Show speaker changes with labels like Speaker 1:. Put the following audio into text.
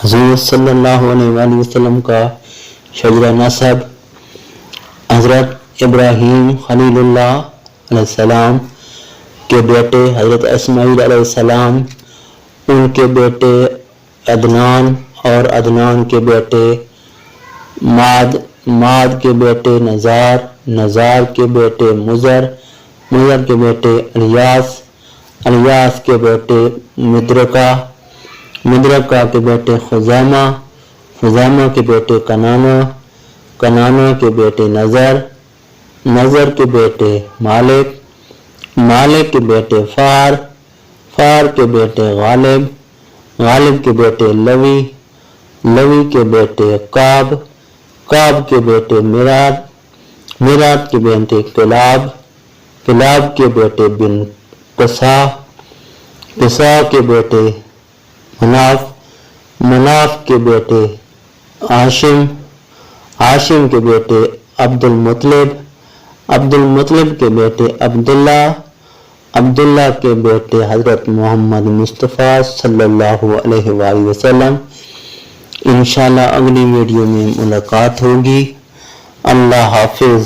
Speaker 1: حضور صلی اللہ علیہ وسلم کا شجرہ نسب حضرت ابراہیم خلیل اللہ علیہ السلام کے بیٹے حضرت اسماعیل علیہ السلام، ان کے بیٹے عدنان اور عدنان کے بیٹے ماد کے بیٹے نزار کے بیٹے مزر کے بیٹے الیاس کے بیٹے مدرکہ کے بیٹے خزامہ کے بیٹے کنانہ کے بیٹے نظر کے بیٹے مالک کے بیٹے فار کے بیٹے غالب کے بیٹے لوی کے بیٹے کعب کے بیٹے میراد کے بیٹے کلاب کے بیٹے بن قصا کے بیٹے مناف کے بیٹے عاشم کے بیٹے عبد المطلب کے بیٹے عبداللہ کے بیٹے حضرت محمد مصطفیٰ صلی اللہ علیہ وآلہ وسلم۔ انشاءاللہ اگلی ویڈیو میں ملاقات ہوگی۔ اللہ حافظ۔